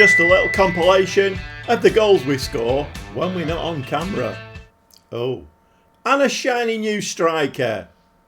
just a little compilation of the goals we score when we're not on camera. Oh, and a shiny new striker.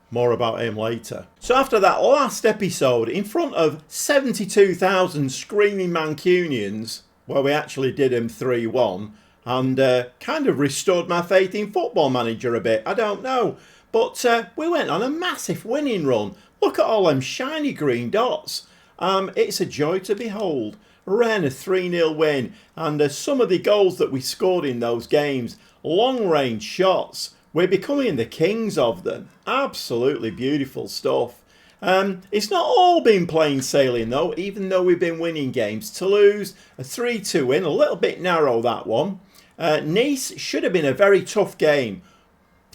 More about him later. So after that last episode in front of 72,000 screaming Mancunians, where we actually did him 3-1, and kind of restored my faith in Football Manager a bit, I don't know. But we went on a massive winning run. Look at all them shiny green dots. It's a joy to behold. Ran a 3-0 win, and some of the goals that we scored in those games, long range shots, we're becoming the kings of them. Absolutely beautiful stuff. It's not all been plain sailing though, even though we've been winning games. Toulouse, a 3-2 win, a little bit narrow that one. Nice should have been a very tough game.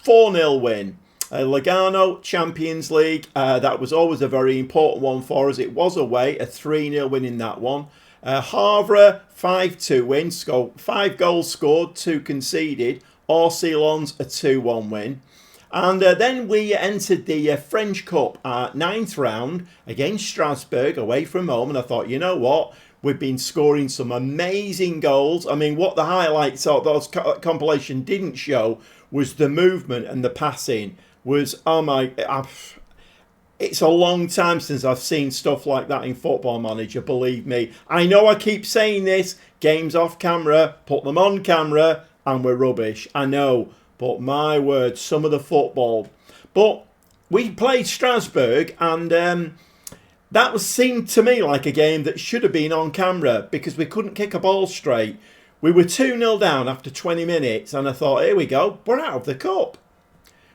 4-0 win. Lugano, Champions League, that was always a very important one for us. It was away, a 3-0 win in that one. Havre, 5-2 win, 5 goals scored, 2 conceded. Orsilons, a 2-1 win. And then we entered the French Cup 9th round against Strasbourg, away from home. And I thought, you know what? We've been scoring some amazing goals. I mean, what the highlights of those compilation didn't show was the movement and the passing. Was, oh my... It's a long time since I've seen stuff like that in Football Manager, believe me. I know I keep saying this, games off camera, put them on camera, and we're rubbish. I know, but my word, some of the football. But we played Strasbourg, and that seemed to me like a game that should have been on camera because we couldn't kick a ball straight. We were 2-0 down after 20 minutes, and I thought, here we go, we're out of the cup.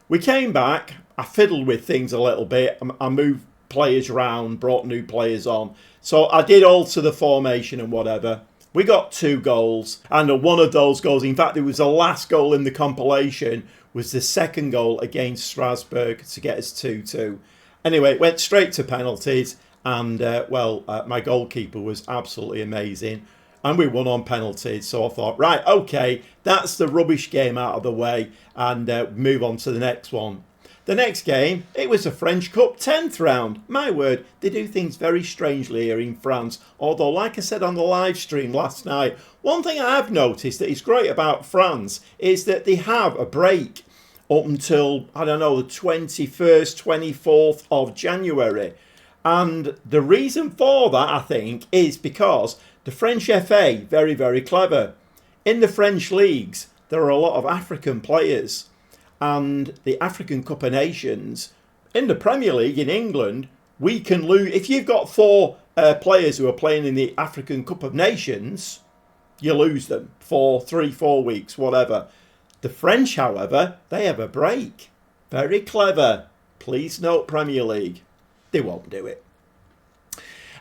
We came back. I fiddled with things a little bit. I moved players around, brought new players on. So I did alter the formation and whatever. We got 2 goals. And one of those goals, in fact, it was the last goal in the compilation, was the second goal against Strasbourg to get us 2-2. Anyway, it went straight to penalties. And, my goalkeeper was absolutely amazing. And we won on penalties. So I thought, right, okay, that's the rubbish game out of the way. And move on to the next one. The next game, it was a French Cup 10th round. My word, they do things very strangely here in France. Although, like I said on the live stream last night, one thing I have noticed that is great about France is that they have a break up until, I don't know, the 21st, 24th of January. And the reason for that, I think, is because the French FA, very, very clever. In the French leagues, there are a lot of African players. And the African Cup of Nations, in the Premier League in England, we can lose. If you've got 4 players who are playing in the African Cup of Nations, you lose them for 3-4 weeks, whatever. The French, however, they have a break. Very clever. Please note Premier League. They won't do it.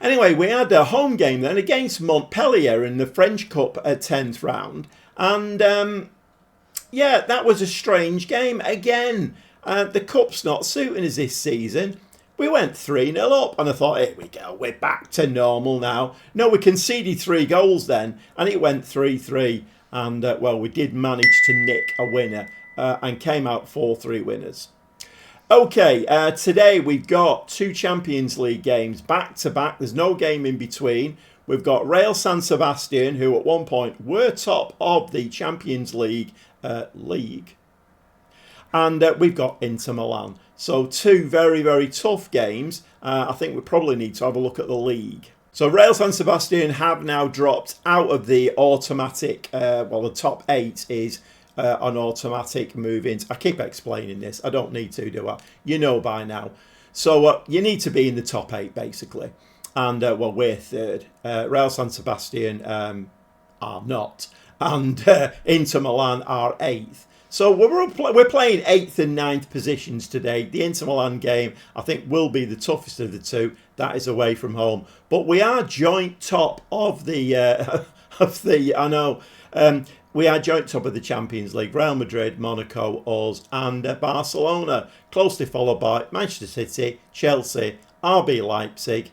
Anyway, we had a home game then against Montpellier in the French Cup at 10th round. And... yeah, that was a strange game. Again, the cup's not suiting us this season. We went 3-0 up and I thought, here we go, we're back to normal now. No, we conceded 3 goals then and it went 3-3. And, we did manage to nick a winner and came out 4-3 winners. Okay, today we've got 2 Champions League games back to back. There's no game in between. We've got Real San Sebastian, who at one point were top of the Champions League league. And we've got Inter Milan. So 2 very, very tough games. I think we probably need to have a look at the league. So Real San Sebastian have now dropped out of the automatic, the top 8 is an automatic move-ins. I keep explaining this. I don't need to, do I? You know by now. So you need to be in the top 8, basically. And, we're 3rd. Real San Sebastian are not. And Inter Milan are 8th. So we're playing 8th and 9th positions today. The Inter Milan game, I think, will be the toughest of the 2. That is away from home. But we are joint top of the... we are joint top of the Champions League. Real Madrid, Monaco, us, and Barcelona. Closely followed by Manchester City, Chelsea, RB Leipzig,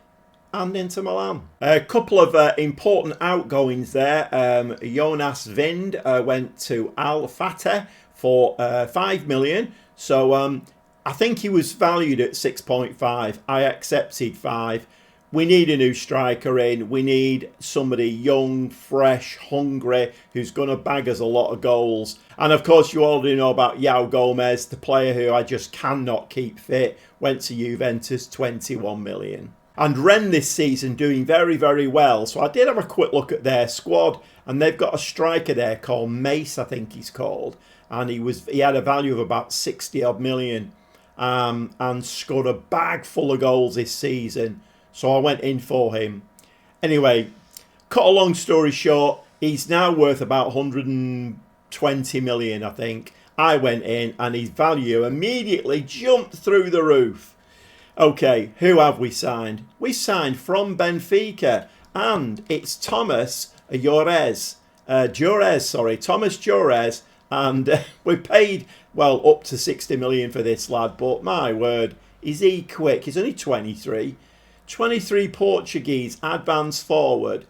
and Inter Milan. A couple of important outgoings there. Jonas Wind went to Al Fateh for 5 million. So I think he was valued at 6.5. I accepted 5. we need a new striker in. We need somebody young, fresh, hungry, who's going to bag us a lot of goals. And of course, you already know about João Gomez, the player who I just cannot keep fit. Went to Juventus, 21 million. And Rennes this season doing very, very well. So I did have a quick look at their squad. And they've got a striker there called Mace, I think he's called. And he had a value of about 60 odd million. And scored a bag full of goals this season. So I went in for him. Anyway, cut a long story short, he's now worth about 120 million, I think. I went in and his value immediately jumped through the roof. Okay, who have we signed? We signed from Benfica, and it's Thomas Llorez. Thomas Llorez. And we paid, well, up to 60 million for this lad. But my word, is he quick? He's only 23. 23 Portuguese, advanced forward.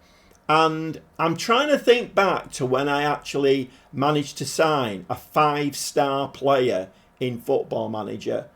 And I'm trying to think back to when I actually managed to sign a 5-star player in Football Manager.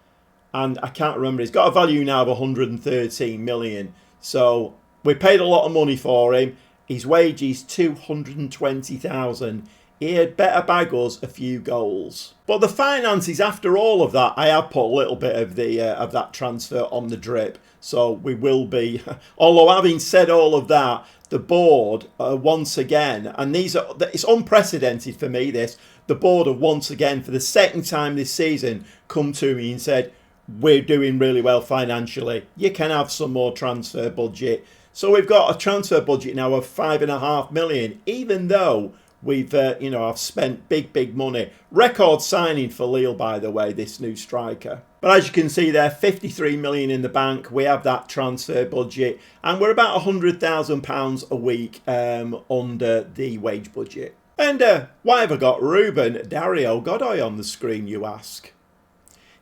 And I can't remember. He's got a value now of 113 million. So we paid a lot of money for him. His wage is 220,000. He had better bag us a few goals. But the finances, after all of that, I have put a little bit of that transfer on the drip. So we will be, although having said all of that, the board once again, and it's unprecedented for me this, the board have once again, for the second time this season, come to me and said, we're doing really well financially. You can have some more transfer budget. So we've got a transfer budget now of 5.5 million, even though we've, I've spent big money. Record signing for Lille, by the way, this new striker. But as you can see there, 53 million in the bank. We have that transfer budget. And we're about £100,000 a week under the wage budget. And why have I got Ruben Dario Godoy on the screen, you ask?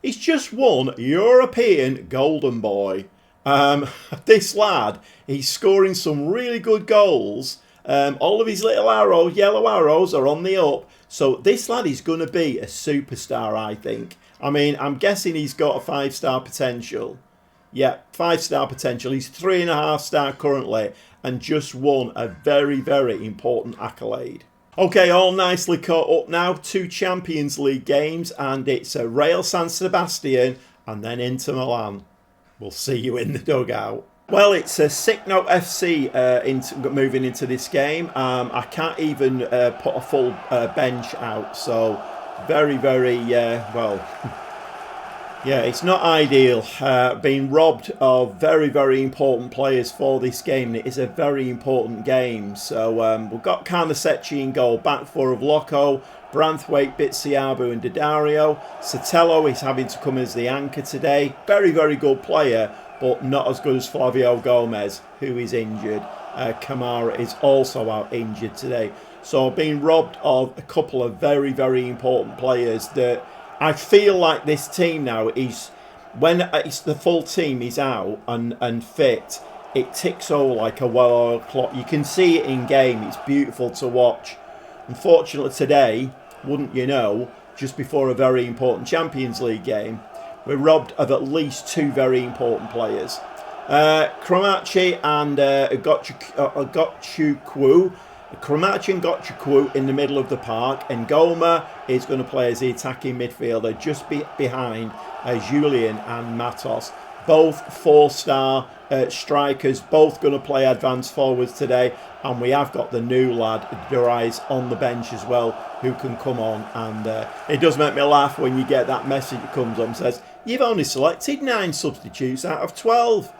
He's just won European Golden Boy. This lad, he's scoring some really good goals. All of his little arrows, yellow arrows, are on the up. So this lad is going to be a superstar, I think. I mean, I'm guessing he's got a 5-star potential. Yeah, 5-star potential. He's 3.5-star currently and just won a very, very important accolade. Okay, all nicely caught up now. 2 Champions League games, and it's a Real San Sebastian and then Inter Milan. We'll see you in the dugout. Well, it's a Signo FC moving into this game. I can't even put a full bench out, so very, very, yeah, it's not ideal. Being robbed of very, very important players for this game. It is a very important game. So we've got Carnesecchi in goal, back 4 of Loco, Branthwaite, Bitsiabu and Didario. Sotelo is having to come as the anchor today. Very, very good player, but not as good as Flavio Gomez, who is injured. Kamara is also out injured today. So being robbed of a couple of very, very important players that I feel like this team now is, when it's the full team is out and fit, it ticks over like a well-oiled clock. You can see it in game. It's beautiful to watch. Unfortunately today, wouldn't you know, just before a very important Champions League game, we're robbed of at least 2 very important players. Cromachi and Gotchukwu. Cromachi and Gotchukwu in the middle of the park, and Goma is going to play as the attacking midfielder just behind Julian and Matos. Both 4-star strikers, both going to play advanced forwards today, and we have got the new lad Durais on the bench as well, who can come on. And it does make me laugh when you get that message that comes on and says, you've only selected 9 substitutes out of 12.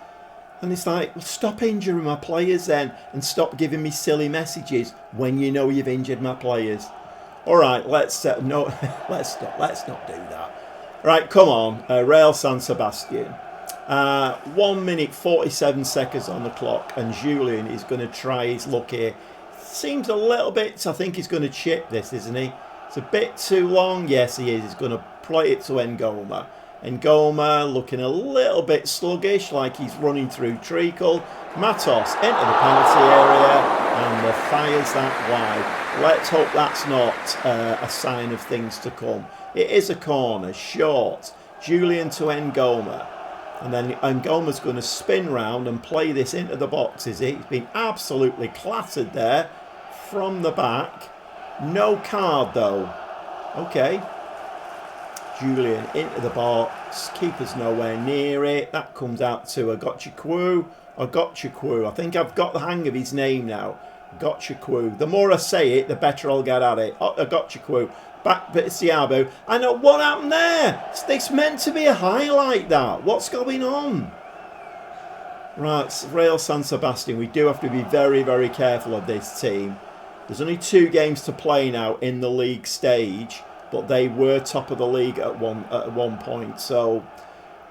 And it's like, well, stop injuring my players then, and stop giving me silly messages when you know you've injured my players. All right, let's not do that. Right, come on, Real San Sebastian. 1 minute 47 seconds on the clock, and Julian is going to try his luck here. Seems a little bit, I think he's going to chip this, isn't he? It's a bit too long. Yes, he is. He's going to play it to Ngoma. Ngoma looking a little bit sluggish, like he's running through treacle. Matos into the penalty area and fires that wide. Let's hope that's not a sign of things to come. It is a corner, short. Julian to Ngoma. And then Ngoma's going to spin round and play this into the box, is it? He's been absolutely clattered there from the back. No card, though. Okay. Julian into the box. Keeper's nowhere near it. That comes out to Agotchukwu. I think I've got the hang of his name now. Agotchukwu. The more I say it, the better I'll get at it. Agotchukwu. Back bit of Siabu. I know what happened there. It's meant to be a highlight, that. What's going on? Right, Real San Sebastian. We do have to be very, very careful of this team. There's only 2 games to play now in the league stage, but they were top of the league at one point. So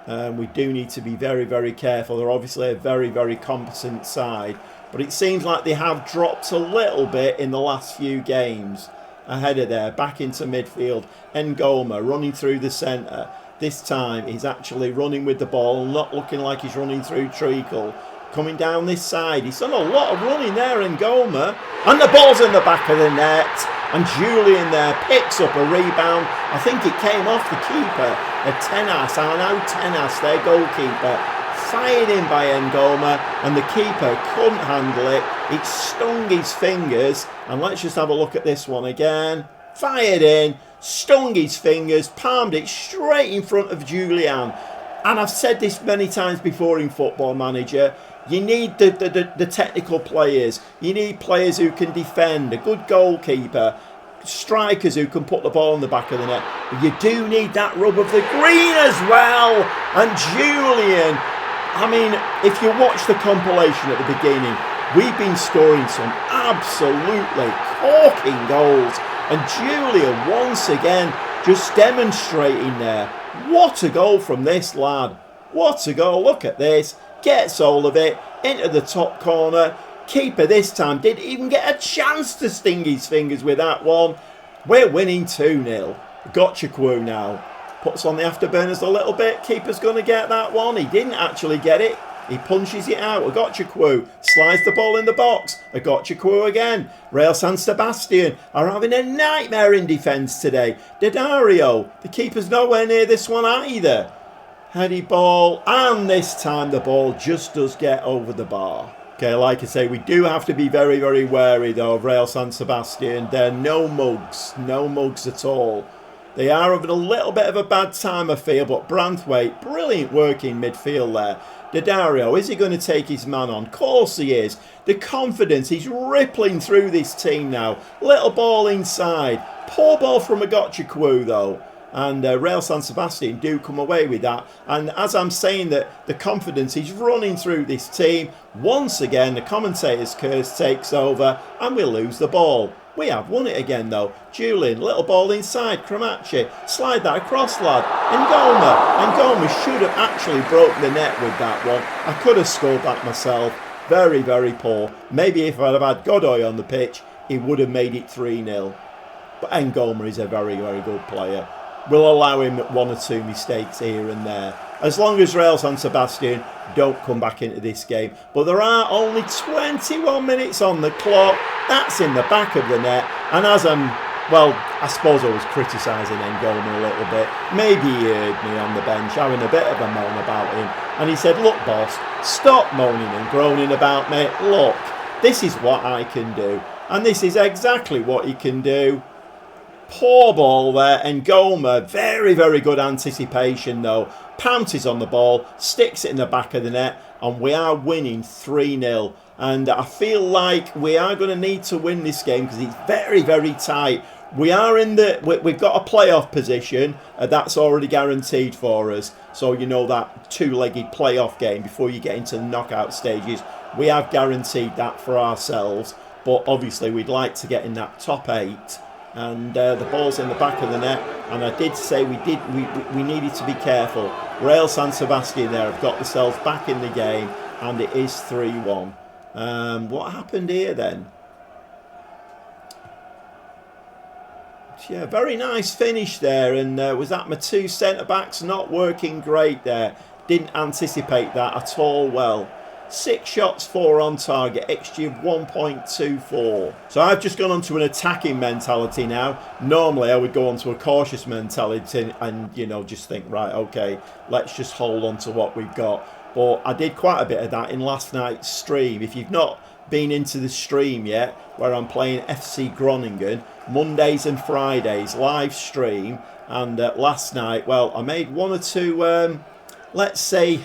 we do need to be very, very careful. They're obviously a very, very competent side, but it seems like they have dropped a little bit in the last few games. Ahead of there, back into midfield. Ngoma running through the centre. This time he's actually running with the ball, not looking like he's running through treacle. Coming down this side, he's done a lot of running there, Ngoma, and the ball's in the back of the net. And Julian there picks up a rebound. I think it came off the keeper. Arnaud Tenas, their goalkeeper, fired in by Ngoma, and the keeper couldn't handle it. It stung his fingers. And let's just have a look at this one again. Fired in, stung his fingers, palmed it straight in front of Julian. And I've said this many times before in Football Manager. You need the technical players. You need players who can defend, a good goalkeeper, strikers who can put the ball in the back of the net. But you do need that rub of the green as well. And Julian, I mean, if you watch the compilation at the beginning, we've been scoring some absolutely corking goals. And Julian, once again, just demonstrating there. What a goal from this lad. What a goal. Look at this. Gets hold of it into the top corner. Keeper this time didn't even get a chance to sting his fingers with that one. We're winning 2-0. Agotchukwu now puts on the afterburners a little bit. Keeper's going to get that one. He didn't actually get it. He punches it out. Agotchukwu slides the ball in the box. Agotchukwu again. Real San Sebastian are having a nightmare in defence today. Daddario, the keeper's nowhere near this one either. Heady ball, and this time the ball just does get over the bar. Okay, like I say, we do have to be very, very wary though of Real San Sebastian. They're no mugs at all. They are having a little bit of a bad time, I feel, but Branthwaite, brilliant work in midfield there. Daddario, is he going to take his man on? Of course he is. The confidence, he's rippling through this team now. Little ball inside. Poor ball from Agotchukwu though. And Real San Sebastian do come away with that. And as I'm saying that the confidence is running through this team, once again the commentator's curse takes over and we lose the ball. We have won it again though. Julian, little ball inside, Cramachi, slide that across lad. Ngoma should have actually broke the net with that one. I could have scored that myself. Very, very poor. Maybe if I'd have had Godoy on the pitch, he would have made it 3-0. But Ngoma is a very, very good player. We'll allow him 1 or 2 mistakes here and there. As long as Real San Sebastian don't come back into this game. But there are only 21 minutes on the clock. That's in the back of the net. And as I suppose I was criticising Ngoma a little bit. Maybe he heard me on the bench having a bit of a moan about him. And he said, look boss, stop moaning and groaning about me. Look, this is what I can do. And this is exactly what he can do. Poor ball there, Ngoma, very, very good anticipation though. Pounces on the ball, sticks it in the back of the net, and we are winning 3-0. And I feel like we are going to need to win this game because it's very, very tight. We are in we've got a playoff position, that's already guaranteed for us. So you know that 2-legged playoff game before you get into the knockout stages. We have guaranteed that for ourselves, but obviously we'd like to get in that top 8. And the ball's in the back of the net, and I did say we needed to be careful. Real San Sebastian there have got themselves back in the game, and it is 3-1. What happened here then? Yeah, very nice finish there, and was that my 2 centre backs not working great there? Didn't anticipate that at all well. 6 shots, 4 on target, XG of 1.24. So I've just gone on to an attacking mentality now. Normally I would go on to a cautious mentality and, you know, just think, right, okay, let's just hold on to what we've got. But I did quite a bit of that in last night's stream. If you've not been into the stream yet, where I'm playing FC Groningen, Mondays and Fridays, live stream. And last night, well, I made 1 or 2, let's say,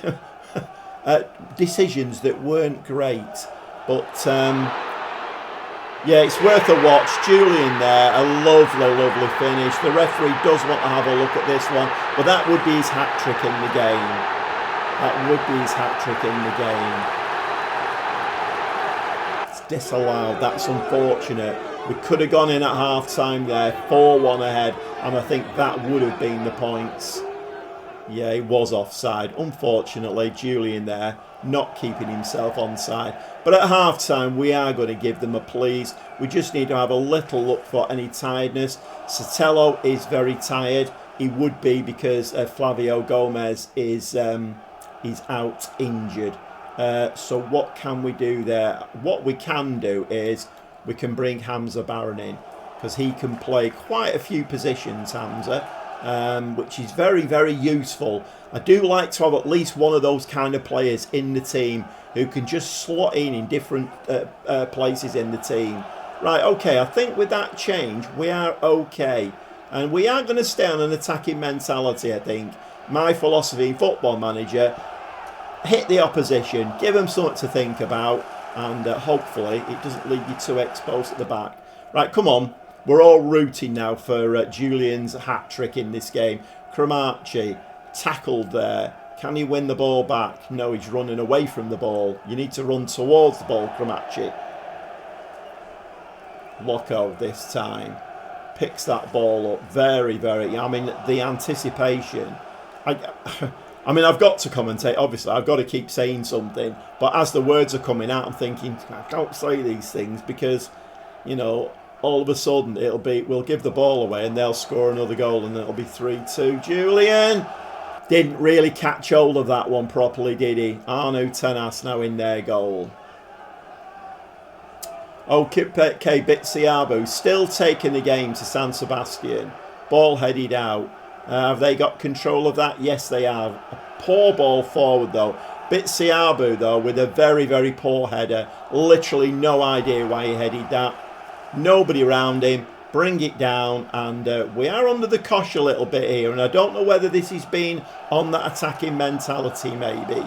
decisions that weren't great. But, yeah, it's worth a watch. Julian there, a lovely, lovely finish. The referee does want to have a look at this one, but that would be his hat-trick in the game. That would be his hat-trick in the game. Disallowed. That's unfortunate. We could have gone in at half-time there, 4-1 ahead, and I think that would have been the points. Yeah, he was offside. Unfortunately, Julian there not keeping himself onside. But at half-time, we are going to give them a please. We just need to have a little look for any tiredness. Sotelo is very tired. He would be because Flavio Gomez is out injured. So what can we do there? What we can do is we can bring Hamza Baron in, because he can play quite a few positions, Hamza, which is very, very useful. I do like to have at least one of those kind of players in the team who can just slot in different places in the team. Right, okay, I think with that change, we are okay. And we are going to stay on an attacking mentality, I think. My philosophy in Football Manager: hit the opposition, give them something to think about, and hopefully it doesn't leave you too exposed at the back. Right, come on. We're all rooting now for Julian's hat-trick in this game. Cromartie, tackled there. Can he win the ball back? No, he's running away from the ball. You need to run towards the ball, Cromartie. Loco this time. Picks that ball up very, very... I mean, the anticipation... I mean, I've got to commentate, obviously. I've got to keep saying something. But as the words are coming out, I'm thinking, I can't say these things because, you know, all of a sudden it'll be, we'll give the ball away and they'll score another goal and it'll be 3-2. Julian didn't really catch hold of that one properly, did he? Arnaud Tenas now in their goal. Oh, Kipeke Bitsiabu still taking the game to San Sebastian. Ball headed out. Have they got control of that? Yes, they have. A poor ball forward, though. Bitsiabu, though, with a very, very poor header. Literally no idea why he headed that. Nobody around him. Bring it down. And we are under the cosh a little bit here. And I don't know whether this has been on that attacking mentality, maybe.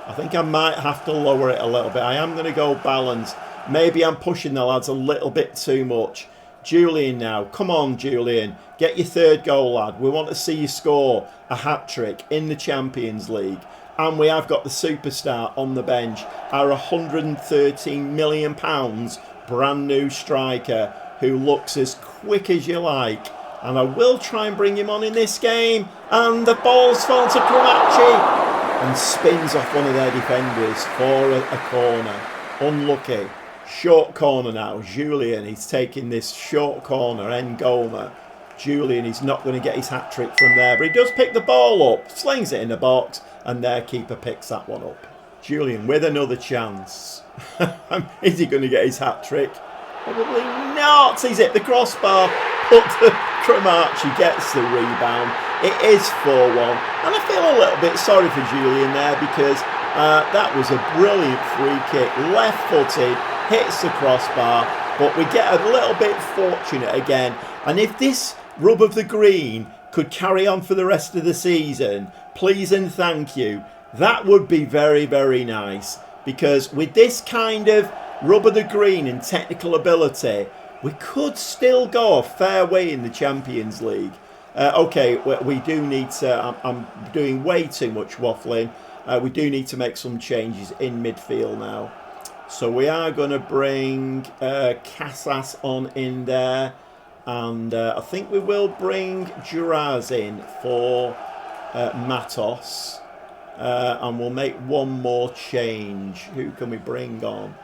I think I might have to lower it a little bit. I am going to go balanced. Maybe I'm pushing the lads a little bit too much. Julian now. Come on, Julian. Get your 3rd goal, lad. We want to see you score a hat-trick in the Champions League. And we have got the superstar on the bench. Our £113 million brand new striker who looks as quick as you like. And I will try and bring him on in this game. And the ball's fallen to Cromartie and spins off one of their defenders for a corner. Unlucky. Short corner now. Julian, he's taking this short corner. Ngoma. Julian, he's not going to get his hat-trick from there. But he does pick the ball up. Slings it in the box. And their keeper picks that one up. Julian with another chance. Is he going to get his hat-trick? Probably not. He's hit the crossbar. But Cromartie gets the rebound. It is 4-1. And I feel a little bit sorry for Julian there because that was a brilliant free kick. Left-footed. Hits the crossbar, but we get a little bit fortunate again. And if this rub of the green could carry on for the rest of the season, please and thank you, that would be very, very nice. Because with this kind of rub of the green and technical ability, we could still go a fair way in the Champions League. Okay, we do need to... I'm doing way too much waffling. We do need to make some changes in midfield now. So we are going to bring Casas on in there. And I think we will bring Duraz in for Matos. And we'll make one more change. Who can we bring on?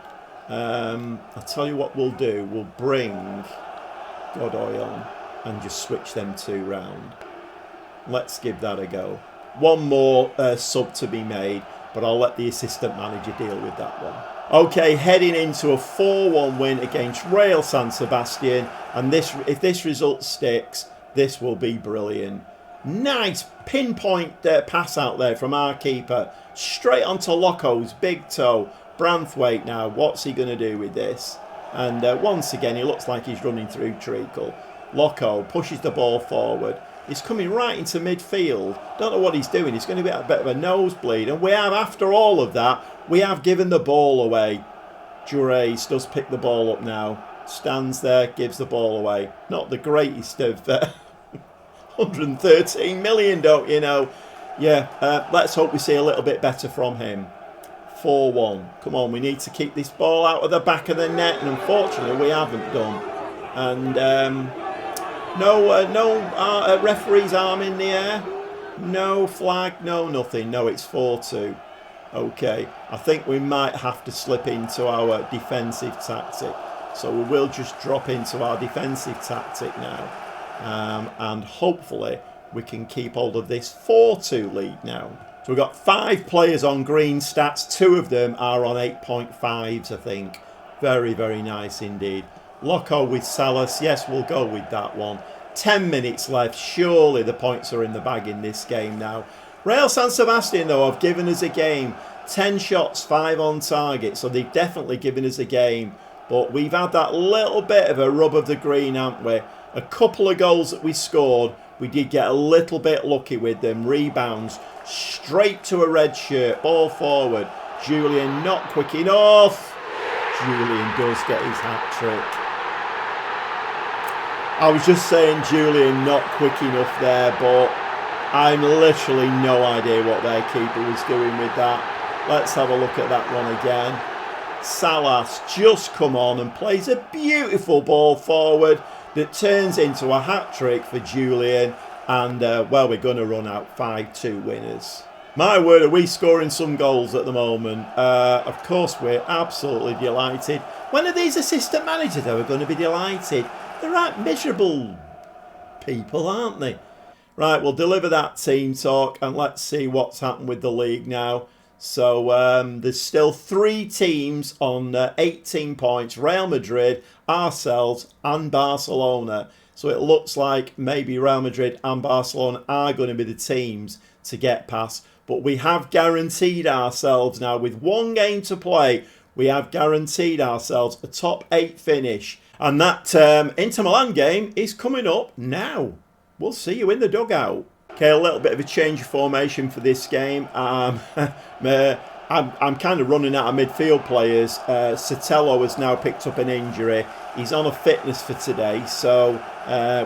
I'll tell you what we'll do. We'll bring Godoy on and just switch them 2 round. Let's give that a go. One more sub to be made. but I'll let the assistant manager deal with that one. Okay, heading into a 4-1 win against Real San Sebastian, and if this result sticks, this will be brilliant. Nice pinpoint pass out there from our keeper, straight onto Loco's big toe. Branthwaite now, what's he going to do with this? And once again, he looks like he's running through treacle. Loco pushes the ball forward. He's coming right into midfield. Don't know what he's doing. He's going to be a bit of a nosebleed. And we have, after all of that, we have given the ball away. Jures does pick the ball up now. Stands there, gives the ball away. Not the greatest of 113 million, don't you know? Yeah, let's hope we see a little bit better from him. 4-1. Come on, we need to keep this ball out of the back of the net. And unfortunately, we haven't done. And no referee's arm in the air. No flag, no nothing. No, it's 4-2. Okay, I think we might have to slip into our defensive tactic. So we will just drop into our defensive tactic now. And hopefully we can keep hold of this 4-2 lead now. So we've got 5 players on green stats. 2 of them are on 8.5s, I think. Very, very nice indeed. Loco with Salas. Yes, we'll go with that one. 10 minutes left. Surely the points are in the bag in this game now. Real San Sebastian, though, have given us a game. 10 shots, 5 on target. So they've definitely given us a game. But we've had that little bit of a rub of the green, haven't we? A couple of goals that we scored, we did get a little bit lucky with them. Rebounds straight to a red shirt. Ball forward. Julian not quick enough. Julian does get his hat-trick. I was just saying Julian not quick enough there, but I'm literally no idea what their keeper was doing with that. Let's have a look at that one again. Salas just come on and plays a beautiful ball forward that turns into a hat-trick for Julian. And, well, we're going to run out 5-2 winners. My word, are we scoring some goals at the moment? Of course, we're absolutely delighted. When are these assistant managers ever going to be delighted? They're right miserable people, aren't they? Right, we'll deliver that team talk and let's see what's happened with the league now. So there's still 3 teams on 18 points. Real Madrid, ourselves and Barcelona. So it looks like maybe Real Madrid and Barcelona are going to be the teams to get past. But we have guaranteed ourselves now, with 1 game to play, we have guaranteed ourselves a top 8 finish. And that Inter Milan game is coming up now. We'll see you in the dugout. Okay, a little bit of a change of formation for this game. I'm kind of running out of midfield players. Sotelo has now picked up an injury. He's on a fitness for today. So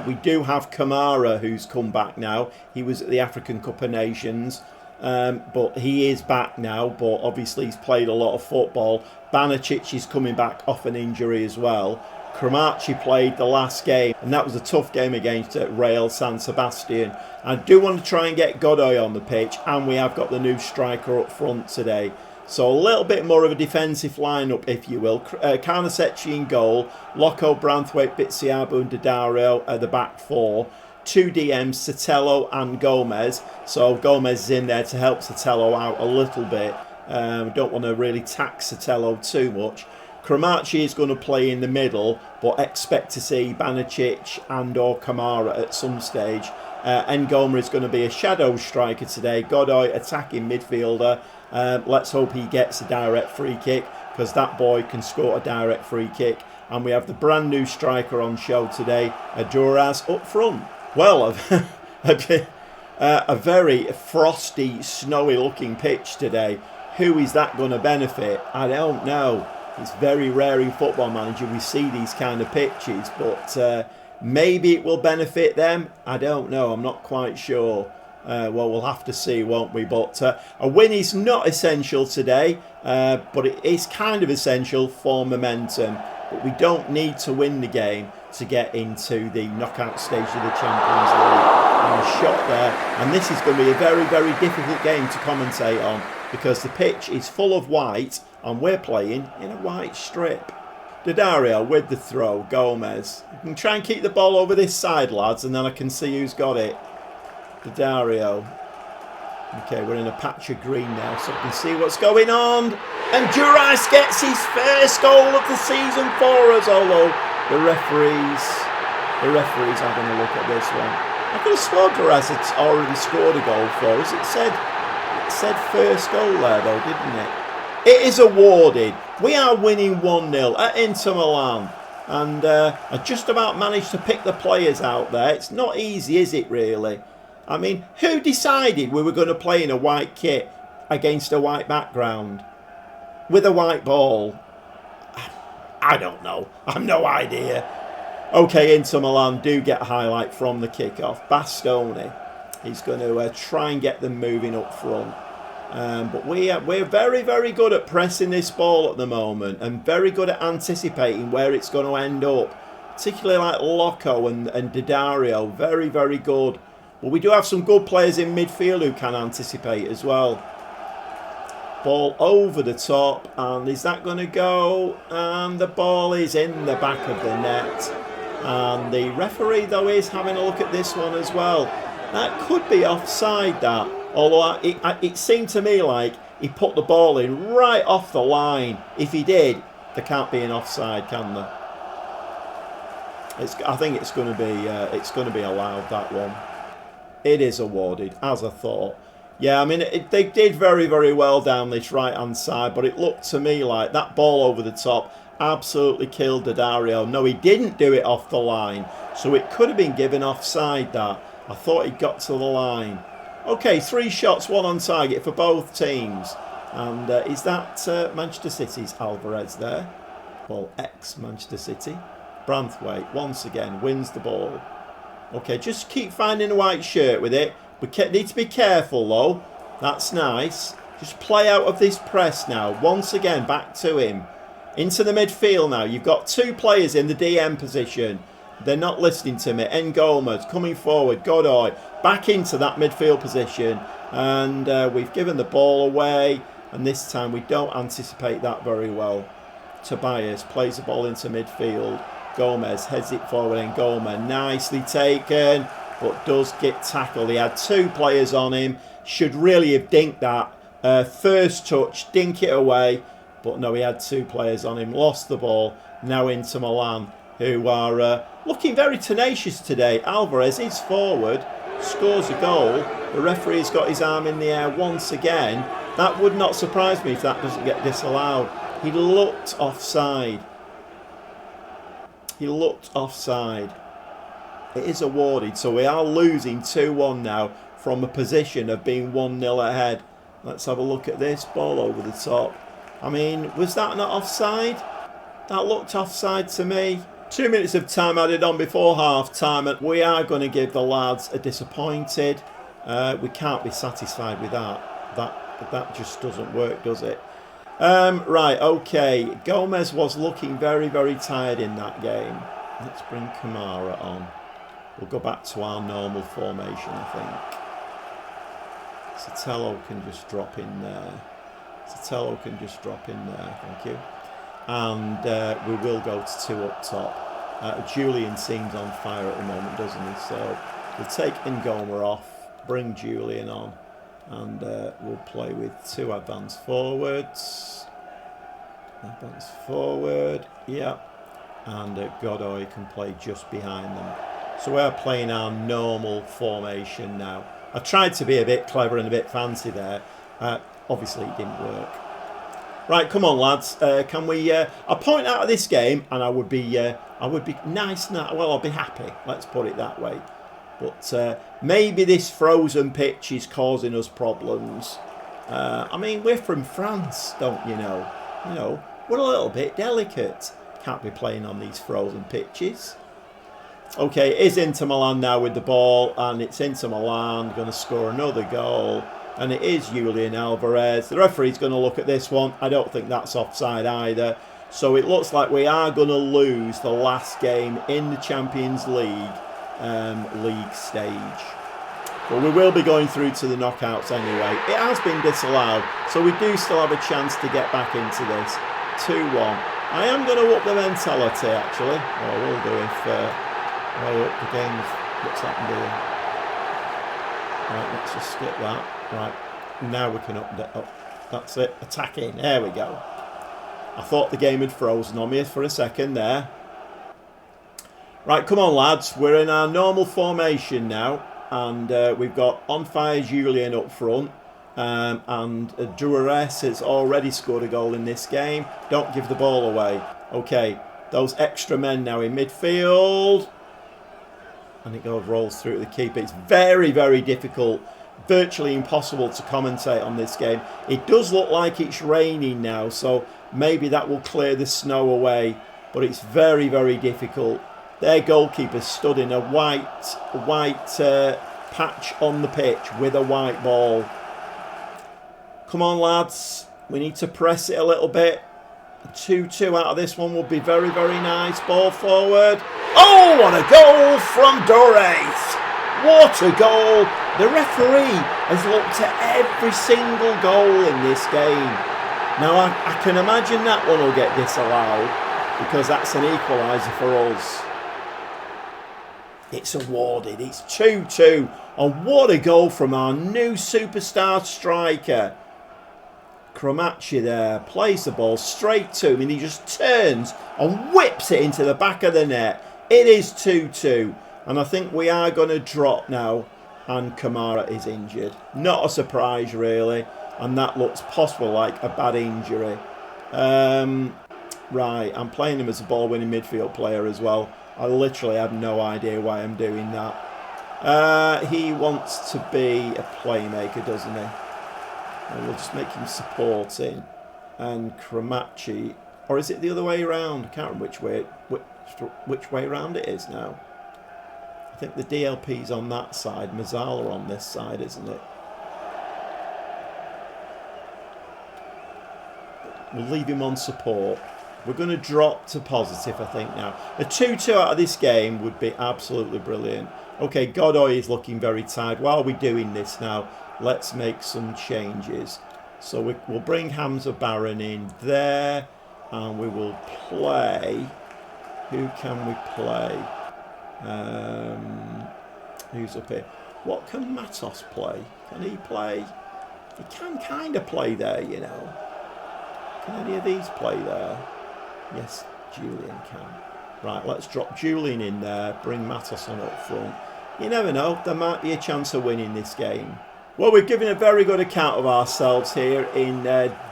we do have Kamara, who's come back now. He was at the African Cup of Nations. But he is back now. But obviously he's played a lot of football. Banicic is coming back off an injury as well. Cromartie played the last game, and that was a tough game against Real San Sebastian. I do want to try and get Godoy on the pitch, and we have got the new striker up front today. So a little bit more of a defensive lineup, if you will. Carnesecchi in goal, Loco, Branthwaite, Bitsiabu and Daddario are the back 4. 2 DMs, Sotelo and Gomez. So Gomez is in there to help Sotelo out a little bit. Don't want to really tax Sotelo too much. Cromartie is going to play in the middle, but expect to see Banicic and or Kamara at some stage. Ngoma is going to be a shadow striker today. Godoy attacking midfielder. Let's hope he gets a direct free kick, because that boy can score a direct free kick. And we have the brand new striker on show today, Duras up front. Well, a very frosty, snowy looking pitch today. Who is that going to benefit? I don't know. It's very rare in Football Manager we see these kind of pitches, but maybe it will benefit them. I don't know. I'm not quite sure. Well, we'll have to see, won't we? But a win is not essential today, but it is kind of essential for momentum. But we don't need to win the game to get into the knockout stage of the Champions League. And a shot there. And this is going to be a very, very difficult game to commentate on, because the pitch is full of white and we're playing in a white strip. Daddario with the throw. Gomez. You can try and keep the ball over this side, lads, and then I can see who's got it. Daddario. Okay, we're in a patch of green now, so we can see what's going on. And Duras gets his first goal of the season for us, although the referee's having a look at this one. I could have sworn Duras had already scored a goal for us. It said first goal there though, didn't it? It is awarded. We are winning 1-0 at Inter Milan. And I just about managed to pick the players out there. It's not easy, is it really? I mean, who decided we were going to play in a white kit against a white background with a white ball? I don't know. I've no idea. Okay, Inter Milan do get a highlight from the kickoff. Bastoni is going to try and get them moving up front. But we're very, very good at pressing this ball at the moment and very good at anticipating where it's going to end up. Particularly like Loco and Didario. Very, very good. But we do have some good players in midfield who can anticipate as well. Ball over the top, and is that going to go? And the ball is in the back of the net. And the referee, though, is having a look at this one as well. That could be offside, that. Although it seemed to me like he put the ball in right off the line. If he did, there can't be an offside, can there? I think it's going to be allowed, that one. It is awarded, as I thought. Yeah, I mean, they did very, very well down this right-hand side, but it looked to me like that ball over the top absolutely killed Didario. No, he didn't do it off the line, so it could have been given offside, that. I thought he got to the line. Okay, 3 shots, 1 on target for both teams. And is that Manchester City's Alvarez there? Well, ex-Manchester City. Branthwaite, once again, wins the ball. Okay, just keep finding a white shirt with it. We need to be careful, though. That's nice. Just play out of this press now. Once again, back to him. Into the midfield now. You've got 2 players in the DM position. They're not listening to me. Ngoma coming forward. Godoy back into that midfield position. And we've given the ball away. And this time we don't anticipate that very well. Tobias plays the ball into midfield. Gomez heads it forward, and Goma nicely taken, but does get tackled. He had 2 players on him. Should really have dinked that. First touch, dink it away. But no, he had 2 players on him. Lost the ball. Now into Milan, who are looking very tenacious today. Alvarez is forward, scores a goal. The referee's got his arm in the air once again. That would not surprise me if that doesn't get disallowed. He looked offside. He looked offside. It is awarded, so we are losing 2-1 now from a position of being 1-0 ahead. Let's have a look at this. Ball over the top. I mean, was that not offside? That looked offside to me. 2 minutes of time added on before half-time, and we are going to give the lads a disappointed. We can't be satisfied with that. That just doesn't work, does it? Right, okay. Gomez was looking very, very tired in that game. Let's bring Kamara on. We'll go back to our normal formation, I think. Sotelo can just drop in there. Thank you. And we will go to 2 up top. Julian seems on fire at the moment, doesn't he? So we'll take Ngoma off, bring Julian on. And we'll play with 2 advance forwards. Yeah. And Godoy can play just behind them. So we're playing our normal formation now. I tried to be a bit clever and a bit fancy there. Obviously it didn't work. Right, come on lads. Can we a point out of this game, and I would be nice now. Well, I'll be happy. Let's put it that way. But maybe this frozen pitch is causing us problems. I mean, we're from France, don't you know? You know, we're a little bit delicate. Can't be playing on these frozen pitches. Okay, it is Inter Milan now with the ball, and it's Inter Milan going to score another goal. And it is Julian Alvarez. The referee's going to look at this one. I don't think that's offside either. So it looks like we are going to lose the last game in the Champions League. League stage, but we will be going through to the knockouts anyway. It has been disallowed, so we do still have a chance to get back into this. 2-1. I am going to up the mentality actually. Oh, I will do if I up the game. What's happened here? Right, let's just skip that. Right, now we can update. Oh, that's it, attacking. There we go. I thought the game had frozen on me for a second there. Right, come on lads, we're in our normal formation now, and we've got On Fire Julian up front, and Dures has already scored a goal in this game. Don't give the ball away. Okay, those extra men now in midfield, and it rolls through to the keeper. It's very, very difficult, virtually impossible to commentate on this game. It does look like it's raining now, so maybe that will clear the snow away, but it's very, very difficult. Their goalkeeper stood in a white patch on the pitch with a white ball. Come on, lads. We need to press it a little bit. A 2-2 out of this one would be very, very nice. Ball forward. Oh, what a goal from Dores. What a goal. The referee has looked at every single goal in this game. Now, I can imagine that one will get disallowed because that's an equaliser for us. It's awarded. It's 2-2. And what a goal from our new superstar striker. Cromachi there plays the ball straight to him and he just turns and whips it into the back of the net. It is 2-2. And I think we are going to drop now. And Kamara is injured. Not a surprise, really. And that looks possible like a bad injury. Right, I'm playing him as a ball-winning midfield player as well. I literally have no idea why I'm doing that. He wants to be a playmaker, doesn't he? And we'll just make him supporting. And Cromachi, or is it the other way around? I can't remember which way around it is now. I think the DLP's on that side, Mazzala on this side, isn't it? We'll leave him on support. We're going to drop to positive, I think, now. A 2-2 out of this game would be absolutely brilliant. Okay, Godoy is looking very tired. While we're doing this now, let's make some changes. So we'll bring Hamza Baron in there. And we will play... Who can we play? Who's up here? What can Matos play? Can he play? He can kind of play there, you know. Can any of these play there? Yes, Julian can. Right, let's drop Julian in there. Bring Matos on up front. You never know. There might be a chance of winning this game. Well, we've given a very good account of ourselves here in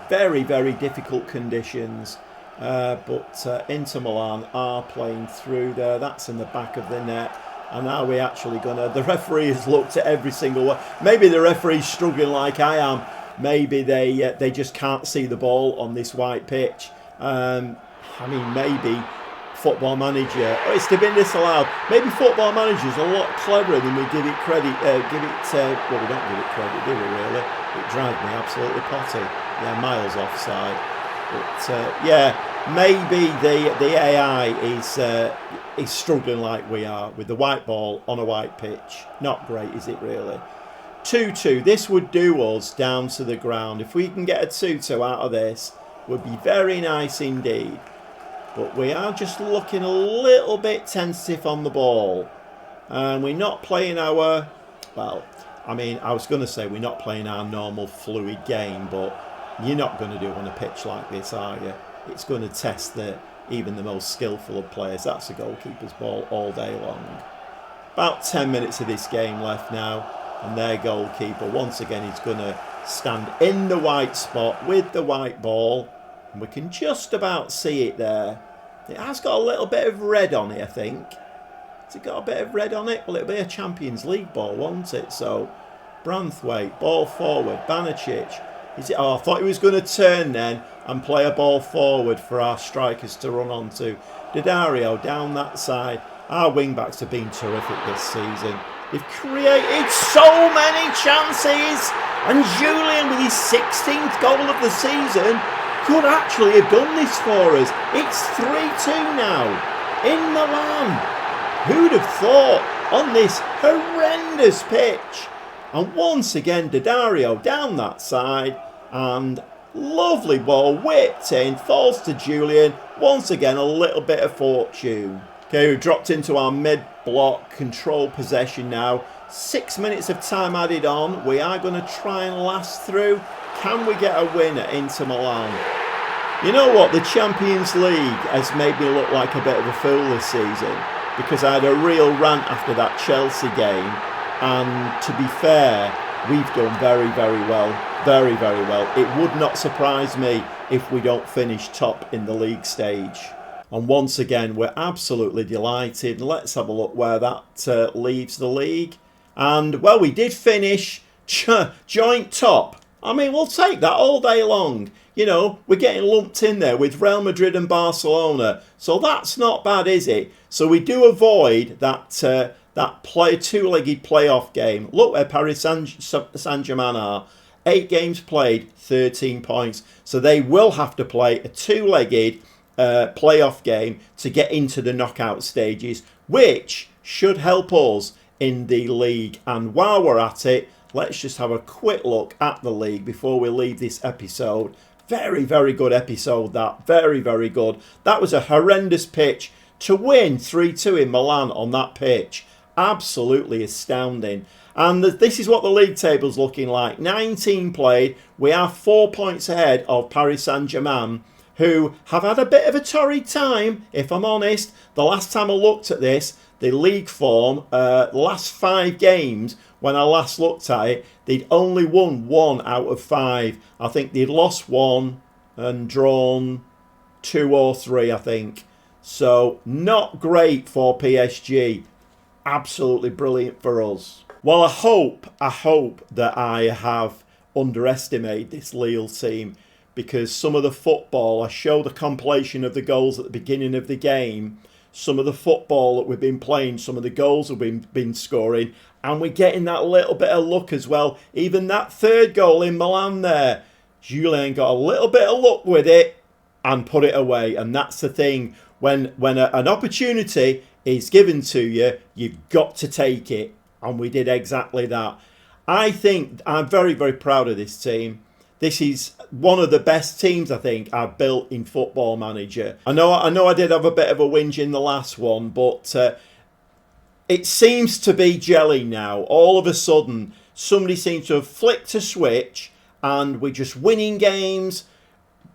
very, very difficult conditions. But Inter Milan are playing through there. That's in the back of the net. And are we actually going to... The referee has looked at every single one. Maybe the referee's struggling like I am. Maybe they just can't see the ball on this white pitch. I mean, maybe Football Manager... Oh, it's been disallowed. Maybe Football Manager's a lot cleverer than we give it credit. Well, we don't give it credit, do we, really? It drives me absolutely potty. Yeah, miles offside. But, yeah, maybe the AI is struggling like we are with the white ball on a white pitch. Not great, is it, really? 2-2. This would do us down to the ground. If we can get a 2-2 out of this, would be very nice indeed. But we are just looking a little bit tentative on the ball. And we're not playing our... Well, I mean, I was going to say we're not playing our normal fluid game, but you're not going to do it on a pitch like this, are you? It's going to test even the most skillful of players. That's a goalkeeper's ball all day long. About 10 minutes of this game left now. And their goalkeeper, once again, is going to stand in the white spot with the white ball. And we can just about see it there. It has got a little bit of red on it, I think. Has it got a bit of red on it? Well, it'll be a Champions League ball, won't it? So, Branthwaite, ball forward. Banicic. Is it? Oh, I thought he was going to turn then and play a ball forward for our strikers to run onto. Daddario down that side. Our wing-backs have been terrific this season. They've created so many chances. And Julian, with his 16th goal of the season, could actually have done this for us. It's 3-2 now. In Milan. Who'd have thought on this horrendous pitch? And once again, Daddario down that side. And lovely ball whipped in. Falls to Julian. Once again, a little bit of fortune. Okay, we've dropped into our mid-block control possession now. 6 minutes of time added on. We are going to try and last through. Can we get a win at Inter Milan? You know what? The Champions League has made me look like a bit of a fool this season, because I had a real rant after that Chelsea game. And to be fair, we've done very, very well. Very, very well. It would not surprise me if we don't finish top in the league stage. And once again, we're absolutely delighted. Let's have a look where that leaves the league. And, well, we did finish joint top. I mean, we'll take that all day long. You know, we're getting lumped in there with Real Madrid and Barcelona. So that's not bad, is it? So we do avoid that two-legged playoff game. Look where Paris Saint-Germain are. 8 games played, 13 points. So they will have to play a two-legged playoff game to get into the knockout stages, which should help us in the league. And while we're at it, let's just have a quick look at the league before we leave this episode. Very, very good episode, that. Very, very good. That was a horrendous pitch. To win 3-2 in Milan on that pitch, absolutely astounding. And this is what the league table's looking like. 19 played. We are 4 points ahead of Paris Saint-Germain, who have had a bit of a torrid time, if I'm honest. The last time I looked at this, the league form, last 5 games, when I last looked at it, they'd only won 1 out of 5. I think they'd lost 1 and drawn 2 or 3, I think. So, not great for PSG. Absolutely brilliant for us. Well, I hope that I have underestimated this Lille team, because some of the football, I showed a compilation of the goals at the beginning of the game, some of the football that we've been playing, some of the goals that we've been scoring, and we're getting that little bit of luck as well. Even that third goal in Milan there, Julien got a little bit of luck with it and put it away. And that's the thing, when an opportunity is given to you, you've got to take it. And we did exactly that. I think I'm very, very proud of this team. This is one of the best teams, I think, I've built in Football Manager. I know I did have a bit of a whinge in the last one, but it seems to be gelling now. All of a sudden, somebody seems to have flicked a switch and we're just winning games.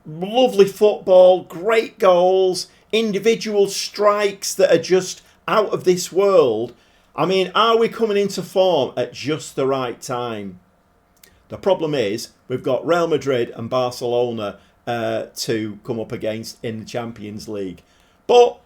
Lovely football, great goals, individual strikes that are just out of this world. I mean, are we coming into form at just the right time? The problem is we've got Real Madrid and Barcelona to come up against in the Champions League. But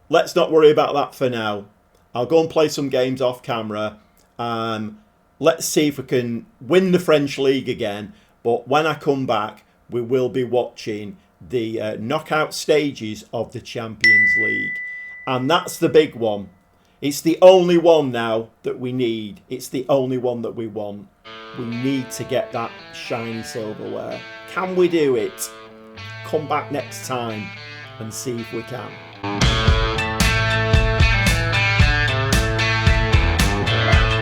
let's not worry about that for now. I'll go and play some games off camera. Let's see if we can win the French League again. But when I come back, we will be watching the knockout stages of the Champions League. And that's the big one. It's the only one now that we need. It's the only one that we want. We need to get that shiny silverware. Can we do it? Come back next time and see if we can.